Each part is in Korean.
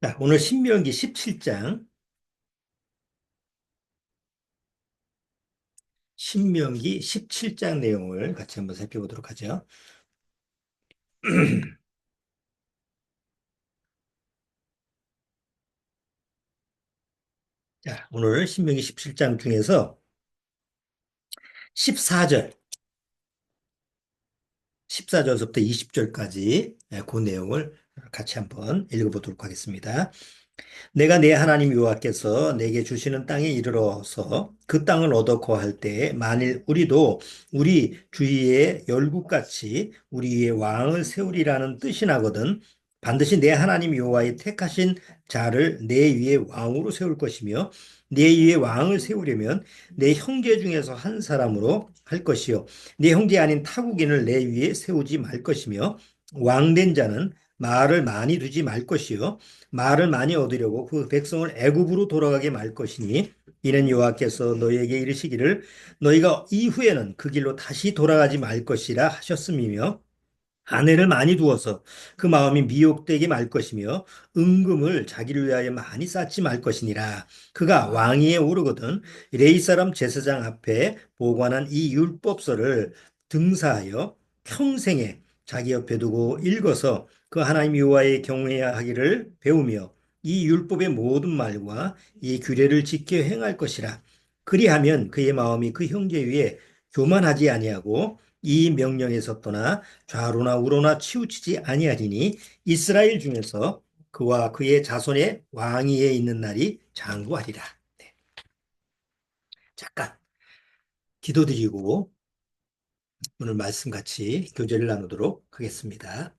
자, 오늘 신명기 17장, 신명기 17장 내용을 같이 한번 살펴보도록 하죠. 자, 오늘 신명기 17장 중에서 14절, 14절부터 20절까지 그 내용을 같이 한번 읽어보도록 하겠습니다. 내가 내 하나님 여호와께서 내게 주시는 땅에 이르러서 그 땅을 얻어 거할 때에 만일 우리도 우리 주위에 열국같이 우리 위에 왕을 세우리라는 뜻이 나거든 반드시 내 하나님 여호와의 택하신 자를 내 위에 왕으로 세울 것이며 내 위에 왕을 세우려면 내 형제 중에서 한 사람으로 할 것이요 내 형제 아닌 타국인을 내 위에 세우지 말 것이며 왕된 자는 말을 많이 두지 말 것이요 말을 많이 얻으려고 그 백성을 애굽으로 돌아가게 말 것이니 이는 여호와께서 너희에게 이르시기를 너희가 이후에는 그 길로 다시 돌아가지 말 것이라 하셨음이며 아내를 많이 두어서 그 마음이 미혹되게 말 것이며 은금을 자기를 위하여 많이 쌓지 말 것이니라. 그가 왕위에 오르거든 레위 사람 제사장 앞에 보관한 이 율법서를 등사하여 평생에 자기 옆에 두고 읽어서 그 하나님 여호와의 경외해야 하기를 배우며 이 율법의 모든 말과 이 규례를 지켜 행할 것이라. 그리하면 그의 마음이 그 형제 위에 교만하지 아니하고 이 명령에서 떠나 좌로나 우로나 치우치지 아니하리니 이스라엘 중에서 그와 그의 자손의 왕위에 있는 날이 장구하리라. 네, 잠깐 기도드리고 오늘 말씀 같이 교제를 나누도록 하겠습니다.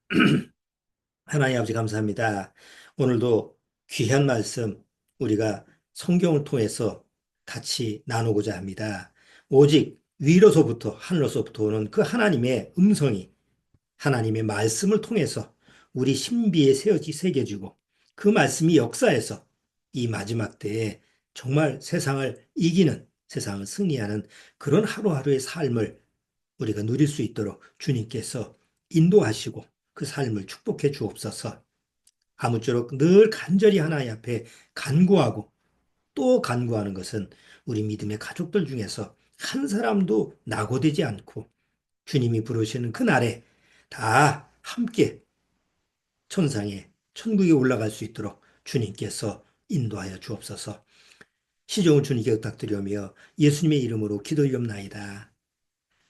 하나님 아버지 감사합니다. 오늘도 귀한 말씀 우리가 성경을 통해서 같이 나누고자 합니다. 오직 위로서부터 하늘로서부터 오는 그 하나님의 음성이 하나님의 말씀을 통해서 우리 신비에 새겨지고 그 말씀이 역사에서 이 마지막 때에 정말 세상을 이기는 세상을 승리하는 그런 하루하루의 삶을 우리가 누릴 수 있도록 주님께서 인도하시고 그 삶을 축복해 주옵소서. 아무쪼록 늘 간절히 하나님 앞에 간구하고 또 간구하는 것은 우리 믿음의 가족들 중에서 한 사람도 낙오되지 않고 주님이 부르시는 그날에 다 함께 천상에 천국에 올라갈 수 있도록 주님께서 인도하여 주옵소서. 시종을 주님께 부탁드리며 예수님의 이름으로 기도드리옵나이다.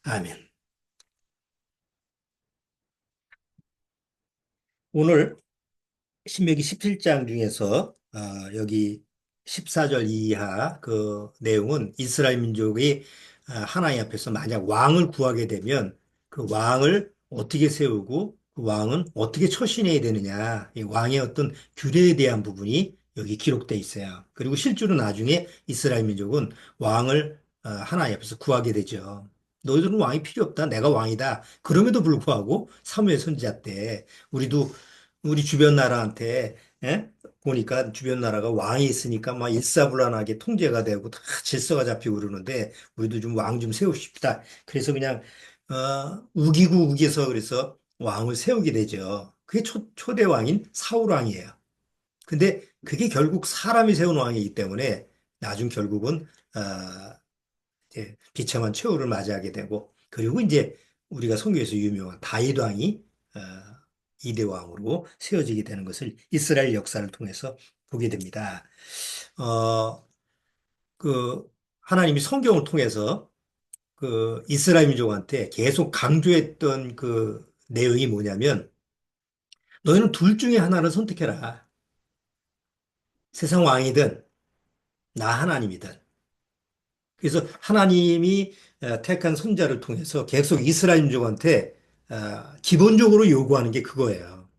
아멘. 오늘 신명기 17장 중에서 여기 14절 이하 그 내용은 이스라엘 민족이 하나님 앞에서 만약 왕을 구하게 되면 그 왕을 어떻게 세우고 그 왕은 어떻게 처신해야 되느냐 이 왕의 어떤 규례에 대한 부분이 여기 기록돼 있어요. 그리고 실제로 나중에 이스라엘 민족은 왕을 하나님 앞에서 구하게 되죠. 너희들은 왕이 필요 없다. 내가 왕이다. 그럼에도 불구하고 사무엘 선지자 때 우리도 우리 주변 나라한테 예? 보니까 주변 나라가 왕이 있으니까 막 일사불란하게 통제가 되고 다 질서가 잡히고 그러는데 우리도 좀 왕 좀 세우십시다. 그래서 그냥 우기고 우기서 그래서 왕을 세우게 되죠. 그게 초대 왕인 사울 왕이에요. 근데 그게 결국 사람이 세운 왕이기 때문에 나중 결국은 이제 비참한 최후를 맞이하게 되고 그리고 이제 우리가 성경에서 유명한 다윗 왕이 어, 이대 왕으로 세워지게 되는 것을 이스라엘 역사를 통해서 보게 됩니다. 어, 그 하나님이 성경을 통해서 그 이스라엘 민족한테 계속 강조했던 그 내용이 뭐냐면 너희는 둘 중에 하나를 선택해라. 세상 왕이든 나 하나님이든. 그래서 하나님이 택한 선자를 통해서 계속 이스라엘 민족한테 기본적으로 요구하는 게 그거예요.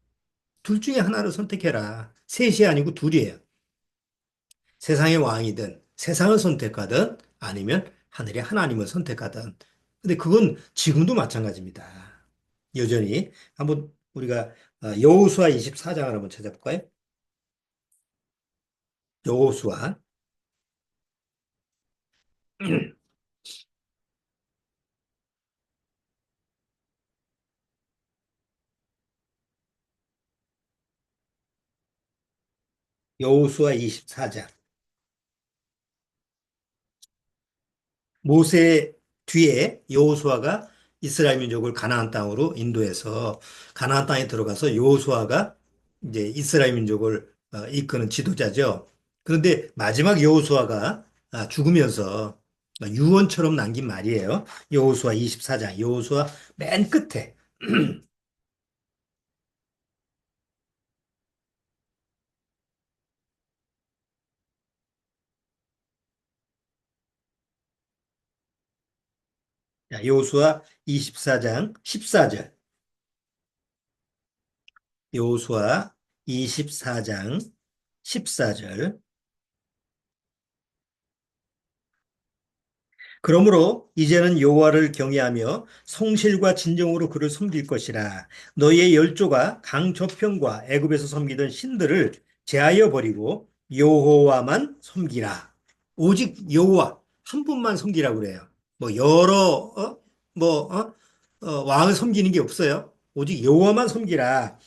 둘 중에 하나를 선택해라. 셋이 아니고 둘이에요. 세상의 왕이든 세상을 선택하든 아니면 하늘의 하나님을 선택하든. 근데 그건 지금도 마찬가지입니다. 여전히 한번 우리가 여호수아 24장을 한번 찾아볼까요? 여호수아 여호수아 24장. 모세 뒤에 여호수아가 이스라엘 민족을 가나안 땅으로 인도해서 가나안 땅에 들어가서 여호수아가 이제 이스라엘 민족을 이끄는 지도자죠. 그런데 마지막 여호수아가 죽으면서 유언처럼 남긴 말이에요. 여호수아 24장, 여호수아 맨 끝에. 여호수아 24장 14절. 여호수아 24장 14절. 그러므로 이제는 여호와를 경외하며 성실과 진정으로 그를 섬길 것이라. 너희의 열조가 강 저편과 애굽에서 섬기던 신들을 제하여 버리고 여호와만 섬기라. 오직 여호와 한 분만 섬기라고 그래요. 뭐 여러 왕을 섬기는 게 없어요. 오직 여호와만 섬기라.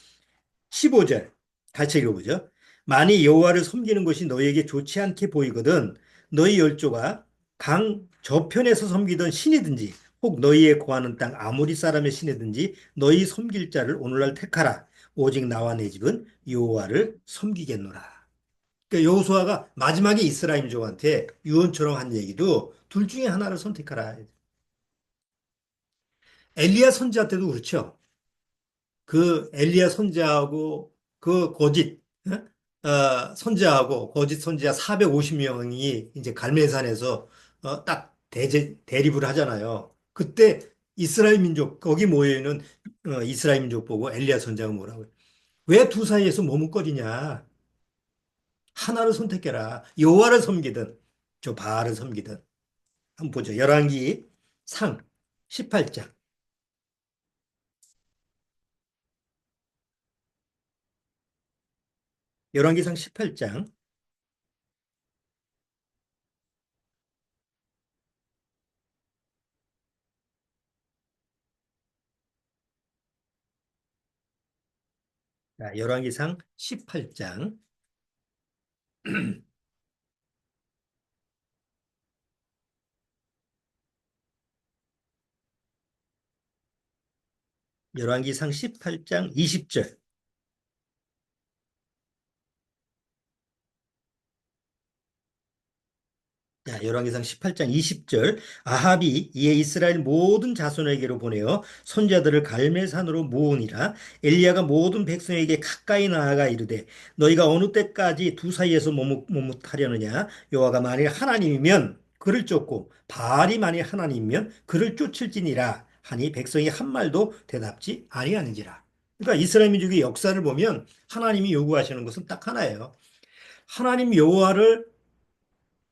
15절 같이 읽어보죠. 만일 여호와를 섬기는 것이 너희에게 좋지 않게 보이거든 너희 열조가 강 저편에서 섬기던 신이든지 혹 너희의 거하는 땅 아무리 사람의 신이든지 너희 섬길 자를 오늘날 택하라. 오직 나와 내 집은 여호와를 섬기겠노라. 그러니까 여호수아가 마지막에 이스라엘 민족한테 유언처럼 한 얘기도 둘 중에 하나를 선택하라. 엘리야 선지자 때도 그렇죠. 그 엘리야 선지자하고 그 거짓 선지자하고 거짓 선지자 450명이 이제 갈멜산에서 딱 대립을 하잖아요. 그때 이스라엘 민족 거기 모여 있는 이스라엘 민족 보고 엘리야 선지자가 뭐라고요? 왜 두 사이에서 머뭇거리냐? 하나를 선택해라. 여호와를 섬기든 저 바알을 섬기든 한번 보죠. 열왕기 상 18장. 열왕기상 18장. 자, 열왕기상 18장. 열왕기상 18장 20절. 자, 열왕기상 18장 20절. 아합이 이에 이스라엘 모든 자손에게로 보내어 손자들을 갈멜산으로 모으니라. 엘리야가 모든 백성에게 가까이 나아가 이르되 너희가 어느 때까지 두 사이에서 머뭇하려느냐. 여호와가 만일 하나님이면 그를 쫓고 바알이 만일 하나님이면 그를 쫓을지니라 하니 백성이 한 말도 대답지 아니하는지라. 그러니까 이스라엘 민족의 역사를 보면 하나님이 요구하시는 것은 딱 하나예요. 하나님 여호와를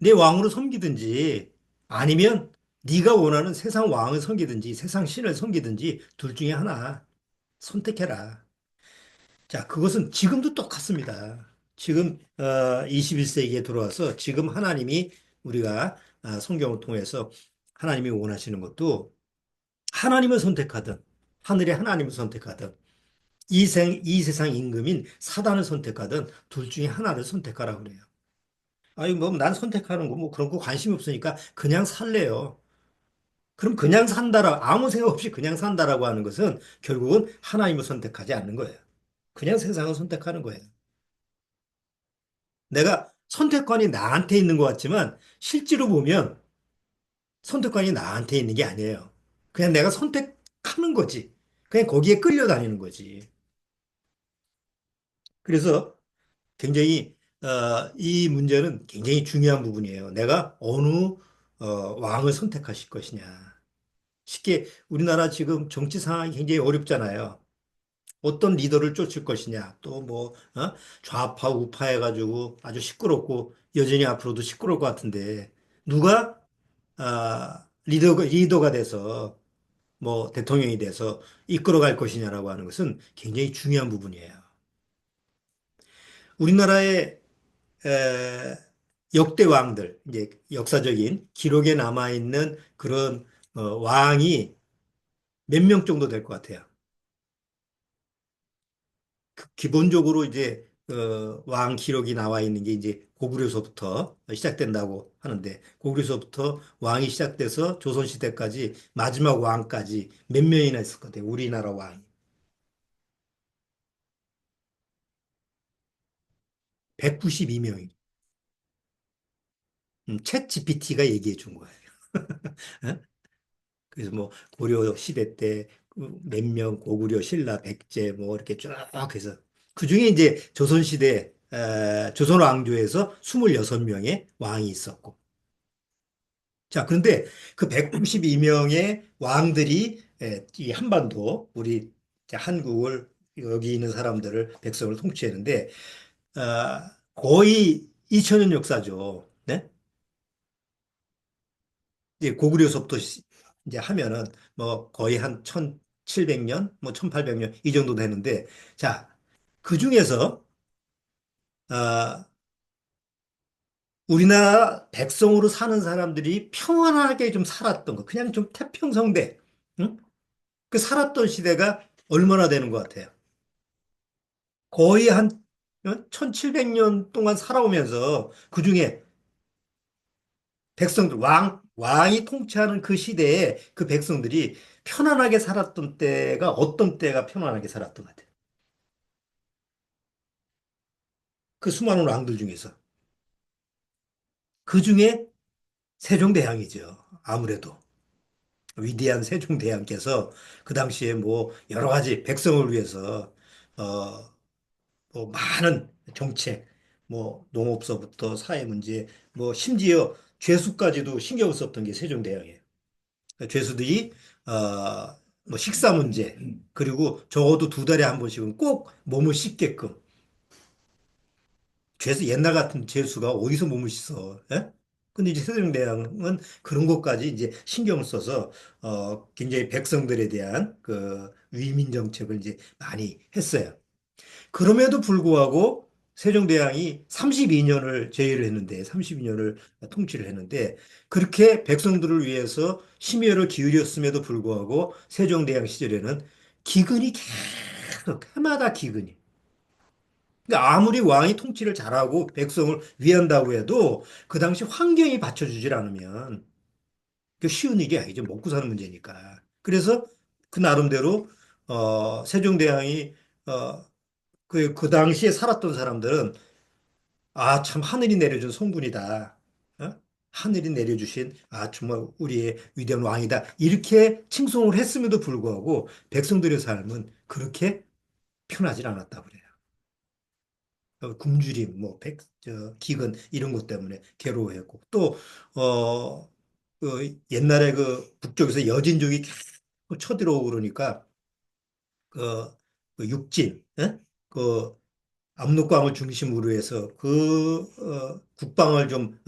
내 왕으로 섬기든지 아니면 네가 원하는 세상 왕을 섬기든지 세상 신을 섬기든지 둘 중에 하나 선택해라. 자, 그것은 지금도 똑같습니다. 지금 21세기에 들어와서 지금 하나님이 우리가 성경을 통해서 하나님이 원하시는 것도 하나님을 선택하든 하늘의 하나님을 선택하든 이 세상 임금인 사단을 선택하든 둘 중에 하나를 선택하라 그래요. 아니, 뭐, 난 선택하는 거, 뭐, 그런 거 관심이 없으니까 그냥 살래요. 그럼 그냥 산다라, 아무 생각 없이 그냥 산다라고 하는 것은 결국은 하나님을 선택하지 않는 거예요. 그냥 세상을 선택하는 거예요. 내가 선택권이 나한테 있는 것 같지만 실제로 보면 선택권이 나한테 있는 게 아니에요. 그냥 내가 선택하는 거지. 그냥 거기에 끌려다니는 거지. 그래서 굉장히, 이 문제는 굉장히 중요한 부분이에요. 내가 어느, 왕을 선택하실 것이냐. 쉽게 우리나라 지금 정치 상황이 굉장히 어렵잖아요. 어떤 리더를 쫓을 것이냐. 또 뭐, 좌파, 우파 해가지고 아주 시끄럽고 여전히 앞으로도 시끄러울 것 같은데 누가, 리더가 돼서 뭐 대통령이 돼서 이끌어갈 것이냐라고 하는 것은 굉장히 중요한 부분이에요. 우리나라의 에, 역대 왕들, 이제 역사적인 기록에 남아있는 그런 왕이 몇 명 정도 될 것 같아요. 기본적으로 이제 왕 기록이 나와 있는 게 이제 고구려서부터 시작된다고 하는데, 고구려서부터 왕이 시작돼서 조선시대까지 마지막 왕까지 몇 명이나 있을 것 같아요. 우리나라 왕이. 192명이. 챗 GPT가 얘기해 준 거예요. 어? 그래서 뭐 고려 시대 때 몇 명, 고구려, 신라, 백제 뭐 이렇게 쭉 해서 그중에 이제 조선 시대 조선 왕조에서 26명의 왕이 있었고. 자, 그런데 그 192명의 왕들이 이 한반도 우리 이제 한국을 여기 있는 사람들을 백성을 통치했는데 거의 2000년 역사죠. 네? 이제 고구려서부터 이제 하면은 뭐 거의 한 1700년, 뭐 1800년 이 정도 되는데 자, 그 중에서 어, 우리나라 백성으로 사는 사람들이 평안하게 좀 살았던 거, 그냥 좀 태평성대, 응? 그 살았던 시대가 얼마나 되는 것 같아요? 거의 한 1700년 동안 살아오면서 그 중에 백성들, 왕이 통치하는 그 시대에 그 백성들이 편안하게 살았던 때가 어떤 때가 편안하게 살았던 것 같아요? 그 수많은 왕들 중에서. 그 중에 세종대왕이죠. 아무래도. 위대한 세종대왕께서 그 당시에 뭐 여러 가지 백성을 위해서, 뭐 많은 정책, 뭐 농업서부터 사회 문제, 뭐 심지어 죄수까지도 신경을 썼던 게 세종대왕이에요. 죄수들이 뭐 식사 문제 그리고 적어도 두 달에 한 번씩은 꼭 몸을 씻게끔 죄수 옛날 같은 죄수가 어디서 몸을 씻어? 예? 근데 이제 세종대왕은 그런 것까지 이제 신경을 써서 굉장히 백성들에 대한 그 위민 정책을 이제 많이 했어요. 그럼에도 불구하고 세종대왕이 32년을 제위를 했는데 32년을 통치를 했는데 그렇게 백성들을 위해서 심혈을 기울였음에도 불구하고 세종대왕 시절에는 기근이 계속 해마다 기근이. 그러니까 아무리 왕이 통치를 잘하고 백성을 위한다고 해도 그 당시 환경이 받쳐주질 않으면 그 쉬운 일이 아니죠. 먹고 사는 문제니까. 그래서 그 나름대로 세종대왕이 어, 그 당시에 살았던 사람들은 아, 참 하늘이 내려준 성분이다. 어? 하늘이 내려주신 아, 정말 우리의 위대한 왕이다. 이렇게 칭송을 했음에도 불구하고 백성들의 삶은 그렇게 편하지 않았다고 그래요. 굶주림, 뭐, 기근 이런 것 때문에 괴로워했고 또 옛날에 그 북쪽에서 여진족이 계속 쳐들어오고 그러니까 그, 그 육진, 예? 그 압록강을 중심으로 해서 그 국방을 좀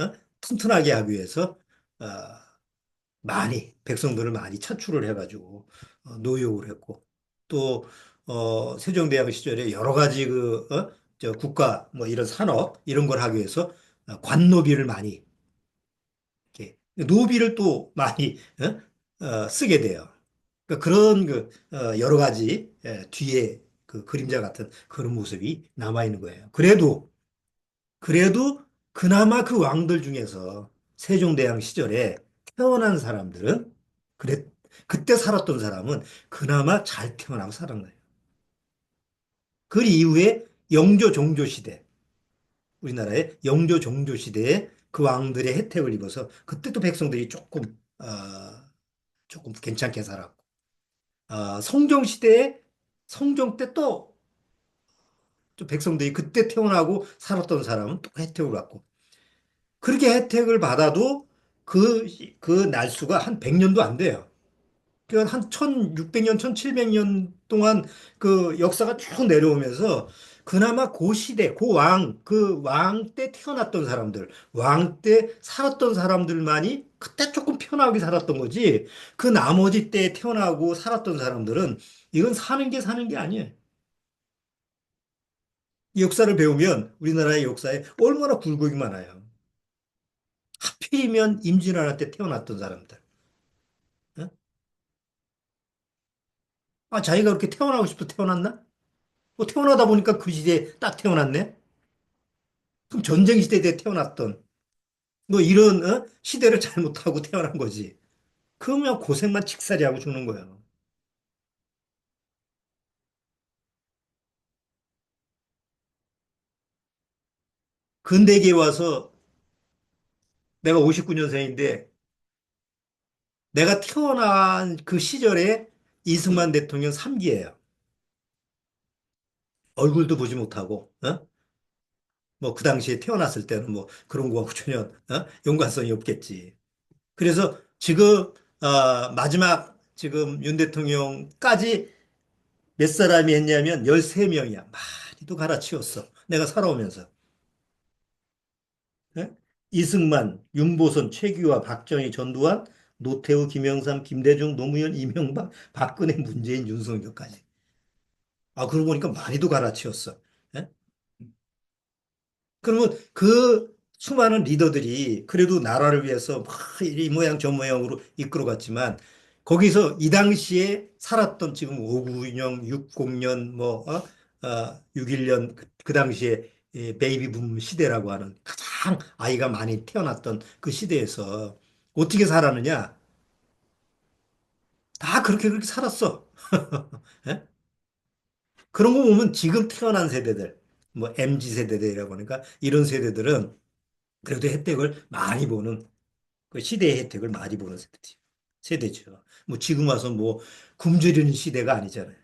튼튼하게 하기 위해서 어, 많이 백성들을 많이 차출을 해가지고 노역을 했고 또 세종대왕 시절에 여러 가지 저 국가 뭐 이런 산업 이런 걸 하기 위해서 관노비를 많이 이렇게 노비를 또 많이 쓰게 돼요. 그러니까 그런 여러 가지 뒤에 그 그림자 같은 그런 모습이 남아 있는 거예요. 그래도 그나마 그 왕들 중에서 세종대왕 시절에 태어난 사람들은 그래 그때 살았던 사람은 그나마 잘 태어나고 살은 거예요. 그 이후에 영조 종조 시대 우리나라의 영조 종조 시대에 그 왕들의 혜택을 입어서 그때도 백성들이 조금 괜찮게 살았고 성종 시대에 성종 때 또 백성들이 그때 태어나고 살았던 사람은 또 혜택을 받고 그렇게 혜택을 받아도 그 날수가 한 100년도 안 돼요. 그러니까 한 1600년, 1700년 동안 그 역사가 쭉 내려오면서 그나마 그 시대, 그 왕 때 태어났던 사람들, 왕 때 살았던 사람들만이 그때 조금 편하게 살았던 거지. 그 나머지 때 태어나고 살았던 사람들은 이건 사는 게 아니에요. 이 역사를 배우면 우리나라의 역사에 얼마나 굴곡이 많아요. 하필이면 임진왜란 때 태어났던 사람들. 어? 아, 자기가 그렇게 태어나고 싶어 태어났나? 뭐 태어나다 보니까 그 시대에 딱 태어났네? 그럼 전쟁 시대에 태어났던, 뭐 이런, 시대를 잘못하고 태어난 거지. 그러면 고생만 직살이 하고 죽는 거야. 근대기에 와서 내가 59년생인데 내가 태어난 그 시절에 이승만 대통령 3기예요. 얼굴도 보지 못하고, 뭐 그 당시에 태어났을 때는 뭐 그런 거하고 전혀, 연관성이 없겠지. 그래서 지금, 마지막 지금 윤 대통령까지 몇 사람이 했냐면 13명이야. 많이도 갈아치웠어. 내가 살아오면서. 예? 이승만, 윤보선, 최규화, 박정희, 전두환, 노태우, 김영삼, 김대중, 노무현, 이명박, 박근혜, 문재인, 윤석열까지. 아, 그러고 보니까 많이도 갈아치웠어. 예? 그러면 그 수많은 리더들이 그래도 나라를 위해서 막 이 모양 저 모양으로 이끌어갔지만 거기서 이 당시에 살았던 지금 59년, 60년, 61년 그 당시에 베이비 붐 시대라고 하는 가장 아이가 많이 태어났던 그 시대에서 어떻게 살았느냐? 다 그렇게 살았어. 예? 그런 거 보면 지금 태어난 세대들, 뭐 MZ 세대들이라고 하니까 이런 세대들은 그래도 혜택을 많이 보는 그 시대의 혜택을 많이 보는 세대죠. 뭐 지금 와서 뭐 굶주리는 시대가 아니잖아요.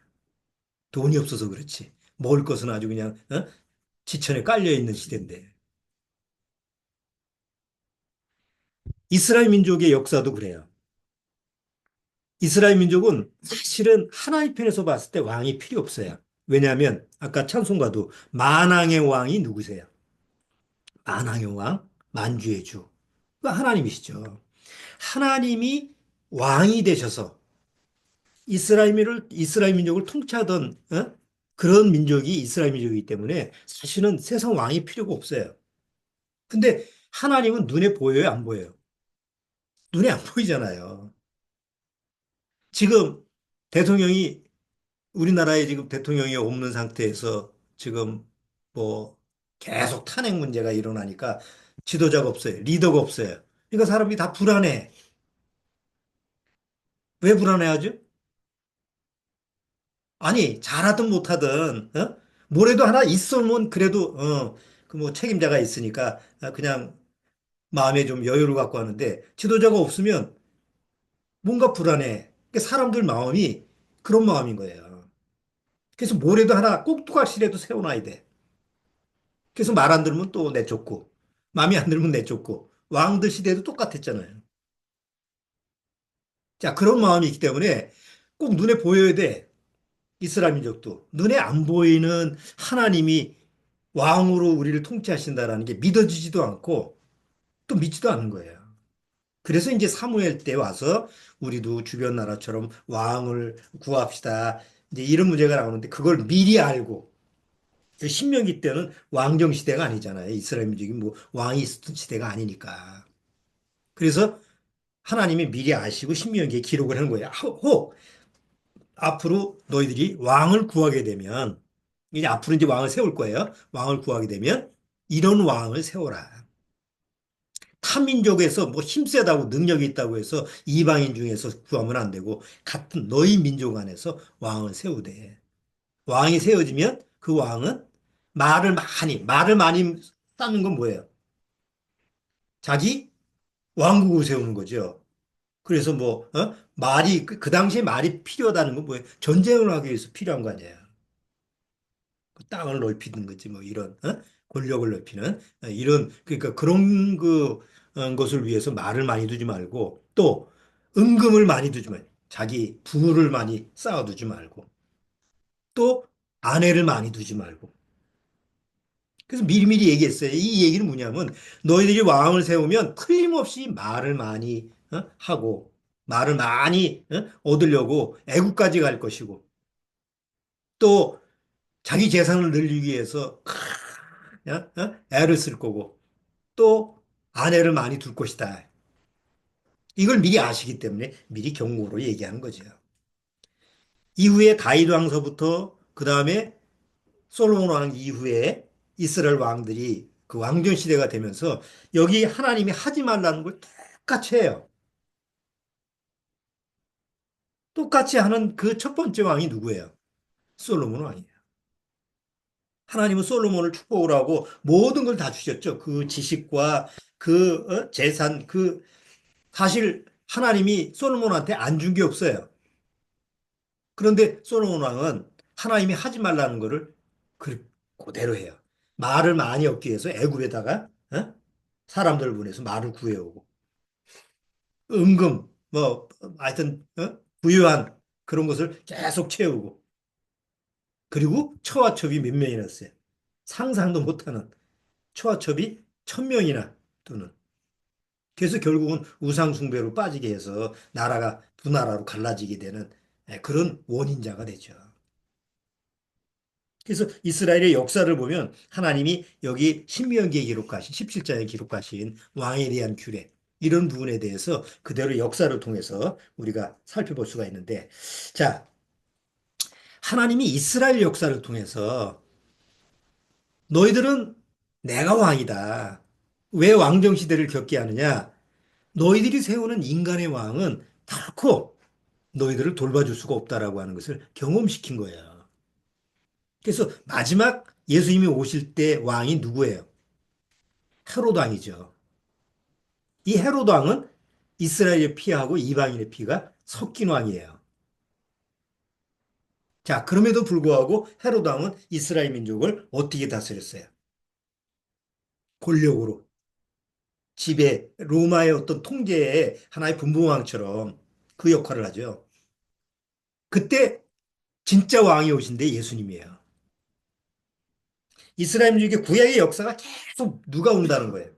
돈이 없어서 그렇지. 먹을 것은 아주 그냥 지천에 깔려 있는 시대인데. 이스라엘 민족의 역사도 그래요. 이스라엘 민족은 사실은 하나님 편에서 봤을 때 왕이 필요 없어요. 왜냐하면 아까 찬송가도 만왕의 왕이 누구세요? 만왕의 왕, 만주의 주. 그 하나님이시죠. 하나님이 왕이 되셔서 이스라엘 민족을 통치하던 그런 민족이 이스라엘 민족이기 때문에 사실은 세상 왕이 필요가 없어요. 근데 하나님은 눈에 보여요, 안 보여요? 눈에 안 보이잖아요. 지금 대통령이 우리나라에 지금 대통령이 없는 상태에서 지금 뭐 계속 탄핵 문제가 일어나니까 지도자가 없어요. 리더가 없어요. 그러니까 사람들이 다 불안해. 왜 불안해하죠? 아니, 잘하든 못하든, 뭐래도 하나 있으면 그래도, 그 뭐 책임자가 있으니까 그냥 마음에 좀 여유를 갖고 하는데 지도자가 없으면 뭔가 불안해. 그러니까 사람들 마음이 그런 마음인 거예요. 그래서 뭐래도 하나 꼭두각시라도 세워놔야 돼. 그래서 말 안 들으면 또 내쫓고, 마음에 안 들면 내쫓고, 왕들 시대도 똑같았잖아요. 자, 그런 마음이 있기 때문에 꼭 눈에 보여야 돼. 이스라엘 민족도. 눈에 안 보이는 하나님이 왕으로 우리를 통치하신다라는 게 믿어지지도 않고 또 믿지도 않는 거예요. 그래서 이제 사무엘 때 와서 우리도 주변 나라처럼 왕을 구합시다. 이제 이런 문제가 나오는데 그걸 미리 알고 신명기 때는 왕정 시대가 아니잖아요. 이스라엘 민족이 뭐 왕이 있었던 시대가 아니니까. 그래서 하나님이 미리 아시고 신명기에 기록을 하는 거예요. 혹 앞으로 너희들이 왕을 구하게 되면 이제 앞으로 이제 왕을 세울 거예요. 왕을 구하게 되면 이런 왕을 세워라. 타민족에서 뭐 힘세다고 능력이 있다고 해서 이방인 중에서 구하면 안 되고 같은 너희 민족 안에서 왕을 세우되 왕이 세워지면 그 왕은 말을 많이 쌓는 건 뭐예요? 자기 왕국을 세우는 거죠. 그래서 뭐 말이 그 당시에 말이 필요하다는 건 뭐예요? 전쟁을 하기 위해서 필요한 거 아니에요. 그 땅을 넓히는 거지 뭐 이런 권력을 넓히는 이런 그러니까 그런 것을 위해서 말을 많이 두지 말고 또 은금을 많이 두지 말고 자기 부를 많이 쌓아두지 말고 또 아내를 많이 두지 말고 그래서 미리미리 얘기했어요. 이 얘기는 뭐냐면 너희들이 왕을 세우면 틀림없이 말을 많이 하고 말을 많이 얻으려고 애국까지 갈 것이고 또 자기 재산을 늘리기 위해서 애를 쓸 거고 또 아내를 많이 둘 것이다. 이걸 미리 아시기 때문에 미리 경고로 얘기하는 거죠. 이후에 다윗 왕서부터 그 다음에 솔로몬 왕 이후에 이스라엘 왕들이 그 왕정 시대가 되면서 여기 하나님이 하지 말라는 걸 똑같이 해요. 똑같이 하는 그 첫 번째 왕이 누구예요? 솔로몬 왕이에요. 하나님은 솔로몬을 축복을 하고 모든 걸 다 주셨죠. 그 지식과 그 재산, 그 사실 하나님이 솔로몬한테 안 준 게 없어요. 그런데 솔로몬 왕은 하나님이 하지 말라는 거를 그대로 해요. 말을 많이 얻기 위해서 애굽에다가 사람들을 보내서 말을 구해오고 은금 뭐 하여튼 부유한 그런 것을 계속 채우고 그리고 처와첩이 몇 명이나 어요 상상도 못하는 처와첩이 1,000명이나 또는 그래서 결국은 우상숭배로 빠지게 해서 나라가 두 나라로 갈라지게 되는 그런 원인자가 되죠. 그래서 이스라엘의 역사를 보면 하나님이 여기 신명기에 기록하신 17장에 기록하신 왕에 대한 규례 이런 부분에 대해서 그대로 역사를 통해서 우리가 살펴볼 수가 있는데 자, 하나님이 이스라엘 역사를 통해서 너희들은 내가 왕이다. 왜 왕정 시대를 겪게 하느냐? 너희들이 세우는 인간의 왕은 결코 너희들을 돌봐줄 수가 없다라고 하는 것을 경험시킨 거예요. 그래서 마지막 예수님이 오실 때 왕이 누구예요? 헤로드 왕이죠. 이 헤로드 왕은 이스라엘의 피하고 이방인의 피가 섞인 왕이에요. 자, 그럼에도 불구하고 헤로드 왕은 이스라엘 민족을 어떻게 다스렸어요? 권력으로. 지배, 로마의 어떤 통제의 하나의 분봉왕처럼 그 역할을 하죠. 그때 진짜 왕이 오신데 예수님이에요. 이스라엘 민족의 구약의 역사가 계속 누가 온다는 거예요.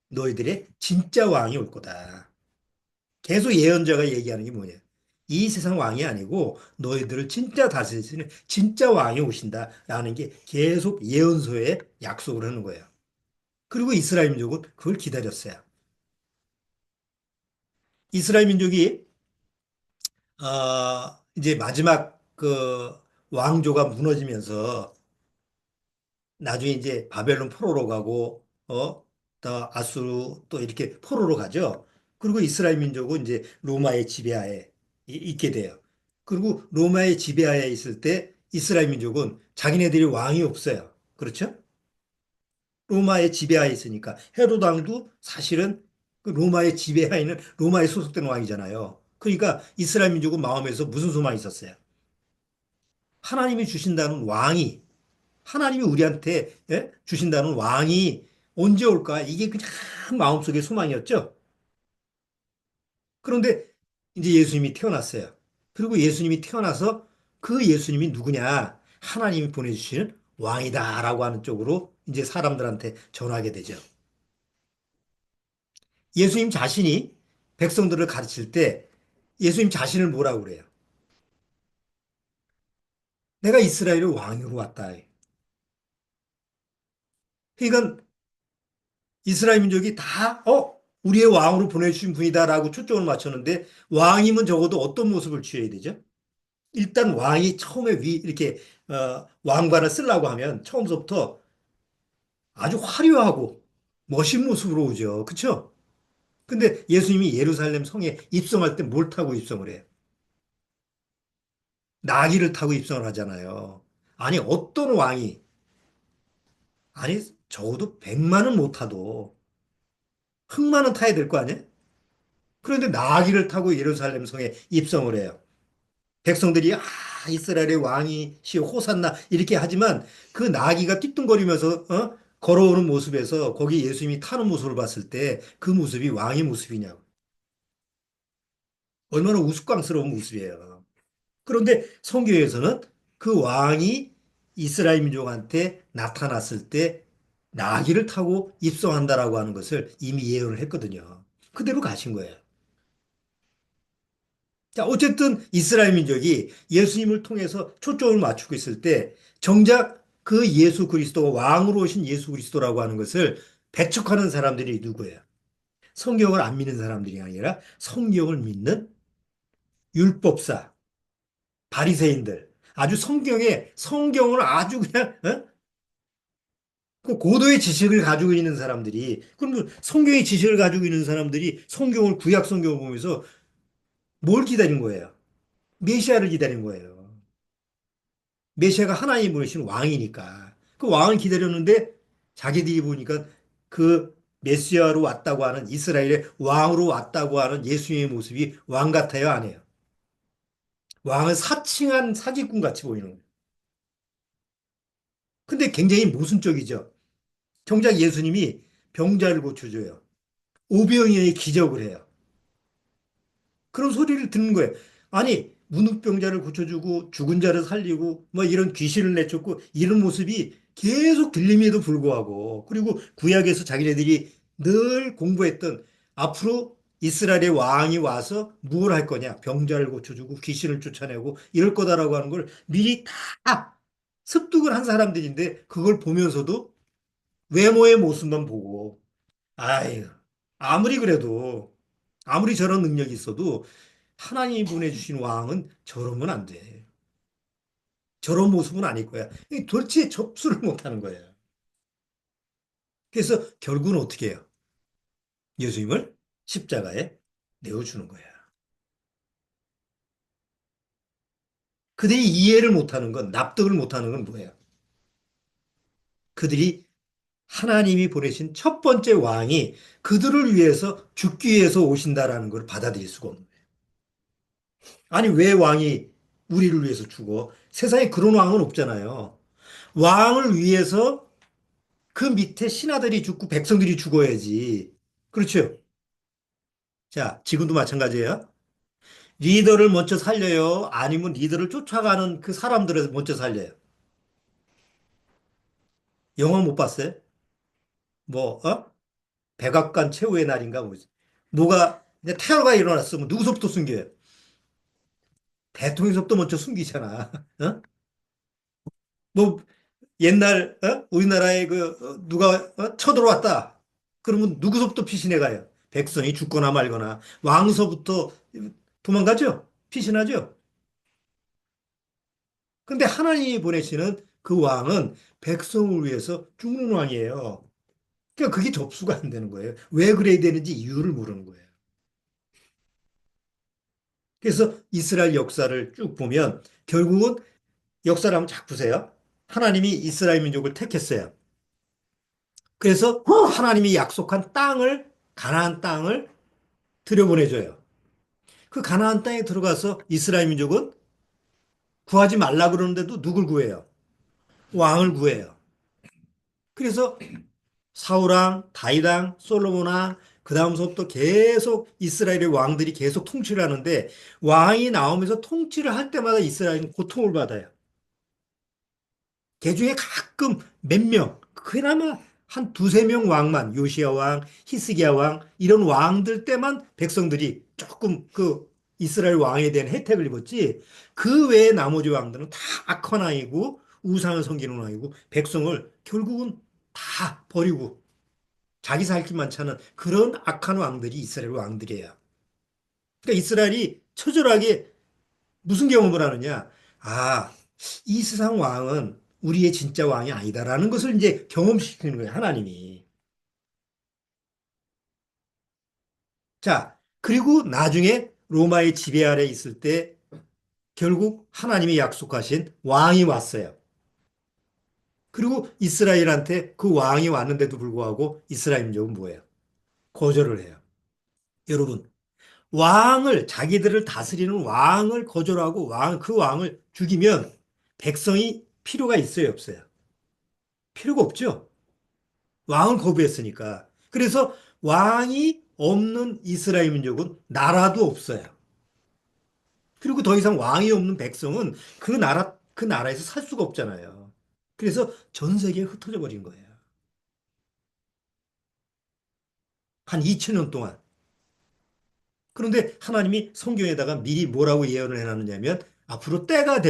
너희들의 진짜 왕이 올 거다. 계속 예언자가 얘기하는 게 뭐냐. 이 세상 왕이 아니고 너희들을 진짜 다스리시는 진짜 왕이 오신다라는 게 계속 예언서에 약속을 하는 거예요. 그리고 이스라엘 민족은 그걸 기다렸어요. 이스라엘 민족이 이제 마지막 그 왕조가 무너지면서 나중에 이제 바벨론 포로로 가고 또 아수르 또 이렇게 포로로 가죠. 그리고 이스라엘 민족은 이제 로마의 지배하에 있게 돼요. 그리고 로마의 지배하에 있을 때 이스라엘 민족은 자기네들이 왕이 없어요. 그렇죠? 로마의 지배하에 있으니까 헤로드 왕도 사실은 그 로마의 지배하에 있는 로마에 소속된 왕이잖아요. 그러니까 이스라엘 민족은 마음에서 무슨 소망이 있었어요? 하나님이 주신다는 왕이 하나님이 우리한테 주신다는 왕이 언제 올까? 이게 그냥 마음속의 소망이었죠. 그런데 이제 예수님이 태어났어요. 그리고 예수님이 태어나서 그 예수님이 누구냐? 하나님이 보내주시는 왕이다라고 하는 쪽으로 이제 사람들한테 전하게 되죠. 예수님 자신이 백성들을 가르칠 때 예수님 자신을 뭐라고 그래요? 내가 이스라엘의 왕으로 왔다. 그러니까 이스라엘 민족이 다, 우리의 왕으로 보내주신 분이다라고 초점을 맞췄는데 왕이면 적어도 어떤 모습을 취해야 되죠? 일단 왕이 처음에 이렇게, 왕관을 쓰려고 하면 처음부터 아주 화려하고 멋진 모습으로 오죠. 그쵸? 근데 예수님이 예루살렘 성에 입성할 때 뭘 타고 입성을 해요? 나귀를 타고 입성을 하잖아요. 아니, 어떤 왕이, 아니, 적어도 100만은 못 타도 흑마는 타야 될 거 아니에요? 그런데 나귀를 타고 예루살렘 성에 입성을 해요. 백성들이 이스라엘의 왕이시여 호산나 이렇게 하지만 그 나귀가 띠뚱거리면서 걸어오는 모습에서 거기 예수님이 타는 모습을 봤을 때 그 모습이 왕의 모습이냐고. 얼마나 우스꽝스러운 모습이에요. 그런데 성경에서는 그 왕이 이스라엘 민족한테 나타났을 때 나귀를 타고 입성한다라고 하는 것을 이미 예언을 했거든요. 그대로 가신 거예요. 자, 어쨌든 이스라엘 민족이 예수님을 통해서 초점을 맞추고 있을 때 정작 그 예수 그리스도가 왕으로 오신 예수 그리스도라고 하는 것을 배척하는 사람들이 누구예요? 성경을 안 믿는 사람들이 아니라 성경을 믿는 율법사, 바리새인들, 아주 성경을 아주 그냥, 그 고도의 지식을 가지고 있는 사람들이, 그럼 성경의 지식을 가지고 있는 사람들이 구약 성경을 보면서 뭘 기다린 거예요? 메시아를 기다린 거예요. 메시아가 하나님 보내신 왕이니까. 그 왕을 기다렸는데 자기들이 보니까 그 메시아로 왔다고 하는 이스라엘의 왕으로 왔다고 하는 예수님의 모습이 왕 같아요, 안 해요? 왕은 사칭한 사기꾼 같이 보이는 거예요. 근데 굉장히 모순적이죠. 정작 예수님이 병자를 고쳐줘요. 오병이어의 기적을 해요. 그런 소리를 듣는 거예요. 아니, 문득병자를 고쳐주고 죽은 자를 살리고 뭐 이런 귀신을 내쫓고 이런 모습이 계속 들림에도 불구하고 그리고 구약에서 자기네들이 늘 공부했던 앞으로 이스라엘의 왕이 와서 무엇을 할 거냐? 병자를 고쳐주고 귀신을 쫓아내고 이럴 거다라고 하는 걸 미리 다 습득을 한 사람들인데 그걸 보면서도 외모의 모습만 보고 아유, 아무리 그래도 아무리 저런 능력이 있어도 하나님이 보내주신 왕은 저러면 안 돼. 저런 모습은 아닐 거야. 도대체 접수를 못 하는 거예요. 그래서 결국은 어떻게 해요? 예수님을 십자가에 내어주는 거야. 그들이 이해를 못하는 건, 납득을 못하는 건 뭐예요? 그들이 하나님이 보내신 첫 번째 왕이 그들을 위해서 죽기 위해서 오신다라는 걸 받아들일 수가 없는 거예요. 아니, 왜 왕이 우리를 위해서 죽어? 세상에 그런 왕은 없잖아요. 왕을 위해서 그 밑에 신하들이 죽고 백성들이 죽어야지. 그렇죠? 자, 지금도 마찬가지예요. 리더를 먼저 살려요? 아니면 리더를 쫓아가는 그 사람들을 먼저 살려요? 영화 못 봤어요? 뭐, 백악관 최후의 날인가 뭐지? 뭐가 이제 테러가 일어났으면 누구서부터 숨겨요? 대통령서부터 먼저 숨기잖아. 어? 뭐 옛날 우리나라에 누가 쳐들어왔다. 그러면 누구서부터 피신해 가요? 백성이 죽거나 말거나 왕서부터 도망가죠. 피신하죠. 근데 하나님이 보내시는 그 왕은 백성을 위해서 죽는 왕이에요. 그러니까 그게 접수가 안 되는 거예요. 왜 그래야 되는지 이유를 모르는 거예요. 그래서 이스라엘 역사를 쭉 보면 결국은 역사를 한번 쫙 보세요. 하나님이 이스라엘 민족을 택했어요. 그래서 하나님이 약속한 가나안 땅을 들여보내줘요. 그 가나안 땅에 들어가서 이스라엘 민족은 구하지 말라 그러는데도 누굴 구해요? 왕을 구해요. 그래서 사울왕, 다윗왕, 솔로몬왕, 그 다음서부터 계속 이스라엘의 왕들이 계속 통치를 하는데 왕이 나오면서 통치를 할 때마다 이스라엘은 고통을 받아요. 그 중에 가끔 몇 명, 그나마 한 두세 명 왕만, 요시야 왕, 히스기야 왕, 이런 왕들 때만 백성들이 조금 그 이스라엘 왕에 대한 혜택을 입었지, 그 외에 나머지 왕들은 다 악한 왕이고, 우상을 섬기는 왕이고, 백성을 결국은 다 버리고, 자기 살 길만 차는 그런 악한 왕들이 이스라엘 왕들이에요. 그러니까 이스라엘이 처절하게 무슨 경험을 하느냐? 아, 이 세상 왕은 우리의 진짜 왕이 아니다라는 것을 이제 경험시키는 거예요, 하나님이. 자, 그리고 나중에 로마의 지배 아래 있을 때 결국 하나님이 약속하신 왕이 왔어요. 그리고 이스라엘한테 그 왕이 왔는데도 불구하고 이스라엘 민족은 뭐예요? 거절을 해요. 여러분, 자기들을 다스리는 왕을 거절하고 그 왕을 죽이면 백성이 필요가 있어요, 없어요? 필요가 없죠. 왕을 거부했으니까. 그래서 왕이 없는 이스라엘 민족은 나라도 없어요. 그리고 더 이상 왕이 없는 백성은 그 나라에서 살 수가 없잖아요. 그래서 전 세계에 흩어져 버린 거예요. 한 2000년 동안. 그런데 하나님이 성경에다가 미리 뭐라고 예언을 해놨느냐면 앞으로 때가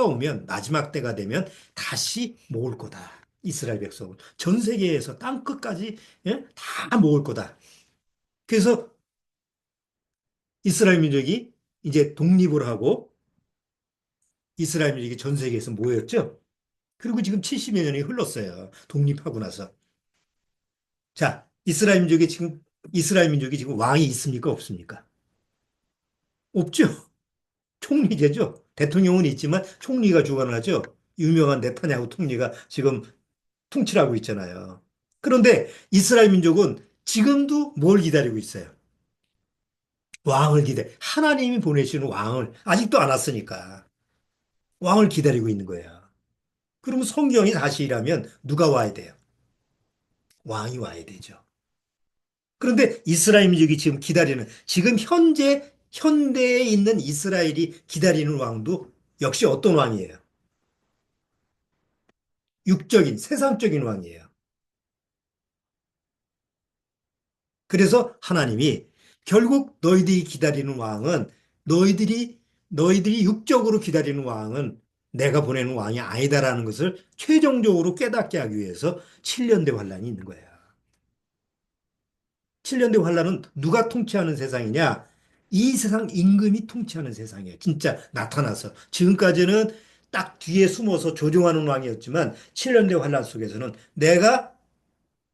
오면 마지막 때가 되면 다시 모을 거다. 이스라엘 백성을. 전 세계에서 땅 끝까지 예? 다 모을 거다. 그래서 이스라엘 민족이 이제 독립을 하고 이스라엘 민족이 전 세계에서 모였죠. 그리고 지금 70여 년이 흘렀어요. 독립하고 나서. 자, 이스라엘 민족이 지금 왕이 있습니까? 없습니까? 없죠. 총리제죠. 대통령은 있지만 총리가 주관을 하죠. 유명한 네타냐후 총리가 지금 통치를 하고 있잖아요. 그런데 이스라엘 민족은 지금도 뭘 기다리고 있어요? 왕을 하나님이 보내시는 왕을 아직도 안 왔으니까 왕을 기다리고 있는 거예요. 그러면 성경이 사실이라면 누가 와야 돼요? 왕이 와야 되죠. 그런데 이스라엘 민족이 지금 지금 현대에 있는 이스라엘이 기다리는 왕도 역시 어떤 왕이에요? 세상적인 왕이에요. 그래서 하나님이 결국 너희들이 기다리는 왕은 너희들이 너희들이 육적으로 기다리는 왕은 내가 보내는 왕이 아니다라는 것을 최종적으로 깨닫게 하기 위해서 7년대 환란이 있는 거예요. 7년대 환란은 누가 통치하는 세상이냐? 이 세상 임금이 통치하는 세상이에요. 진짜 나타나서. 지금까지는 딱 뒤에 숨어서 조종하는 왕이었지만 7년대 환란 속에서는 내가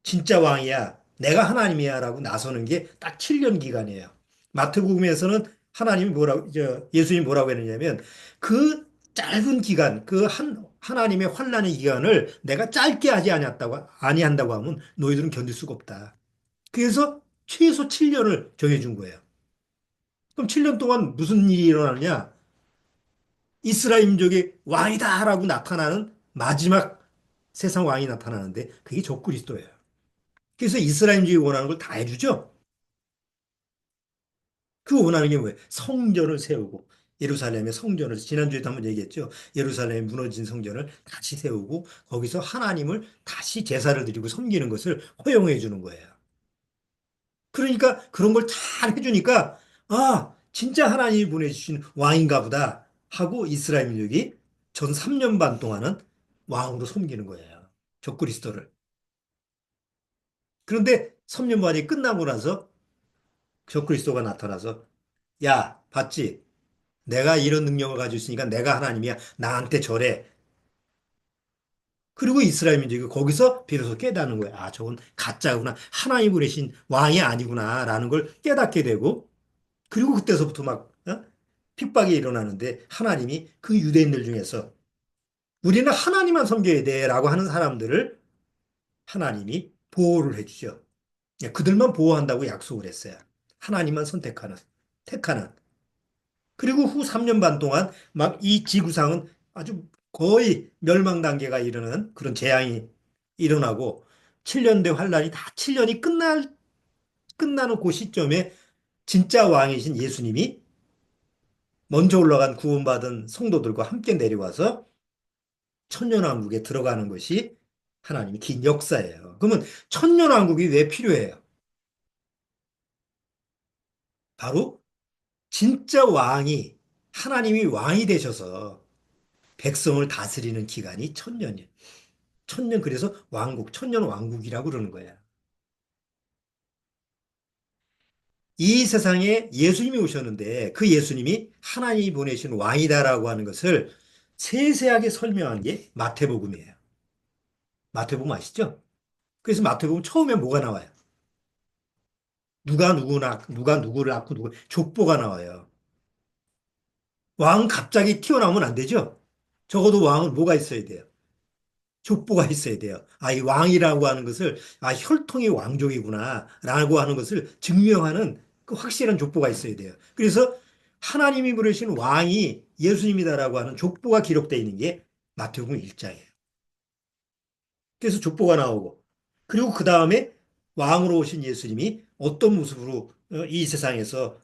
진짜 왕이야. 내가 하나님이야. 라고 나서는 게 딱 7년 기간이에요. 마태복음에서는 예수님이 뭐라고 했느냐면 그 짧은 기간, 하나님의 환란의 기간을 내가 짧게 아니한다고 하면 너희들은 견딜 수가 없다. 그래서 최소 7년을 정해준 거예요. 그럼 7년 동안 무슨 일이 일어나느냐? 이스라엘 민족의 왕이다라고 나타나는 마지막 세상 왕이 나타나는데 그게 적그리스도예요. 그래서 이스라엘인들이 원하는 걸 다 해주죠. 그 원하는 게 뭐예요? 성전을 세우고 예루살렘의 성전을 지난주에도 한번 얘기했죠. 예루살렘에 무너진 성전을 다시 세우고 거기서 하나님을 다시 제사를 드리고 섬기는 것을 허용해 주는 거예요. 그러니까 그런 걸 잘 해주니까 아 진짜 하나님이 보내주신 왕인가 보다 하고 이스라엘 민족이 전 3년 반 동안은 왕으로 섬기는 거예요. 적그리스도를. 그런데 3년 반이 끝나고 나서 적그리스도가 나타나서 야, 봤지? 내가 이런 능력을 가지고 있으니까 내가 하나님이야. 나한테 절해. 그리고 이스라엘 민족이 거기서 비로소 깨닫는 거야. 아, 저건 가짜구나. 하나님 보내신 왕이 아니구나. 라는 걸 깨닫게 되고, 그리고 그때서부터 핍박이 일어나는데, 하나님이 그 유대인들 중에서 우리는 하나님만 섬겨야 돼. 라고 하는 사람들을 하나님이 보호를 해주죠. 그들만 보호한다고 약속을 했어요. 하나님만 택하는. 그리고 후 3년 반 동안 막 이 지구상은 아주 거의 멸망 단계가 이르는 그런 재앙이 일어나고 7년대 환란이 다 7년이 끝나는 그 시점에 진짜 왕이신 예수님이 먼저 올라간 구원받은 성도들과 함께 내려와서 천년왕국에 들어가는 것이 하나님의 긴 역사예요. 그러면 천년왕국이 왜 필요해요? 바로 진짜 하나님이 왕이 되셔서 백성을 다스리는 기간이 천년이에요. 천년 그래서 천년 왕국이라고 그러는 거야. 이 세상에 예수님이 오셨는데 그 예수님이 하나님이 보내신 왕이다라고 하는 것을 세세하게 설명한 게 마태복음이에요. 마태복음 아시죠? 그래서 마태복음 처음에 뭐가 나와요? 누가 누구를 낳고 족보가 나와요. 왕은 갑자기 튀어나오면 안 되죠? 적어도 왕은 뭐가 있어야 돼요? 족보가 있어야 돼요. 아, 이 왕이라고 하는 것을, 아, 혈통이 왕족이구나, 라고 하는 것을 증명하는 그 확실한 족보가 있어야 돼요. 그래서 하나님이 부르신 왕이 예수님이다라고 하는 족보가 기록되어 있는 게 마태복음 1장이에요. 그래서 족보가 나오고, 그리고 그 다음에 왕으로 오신 예수님이 어떤 모습으로 이 세상에서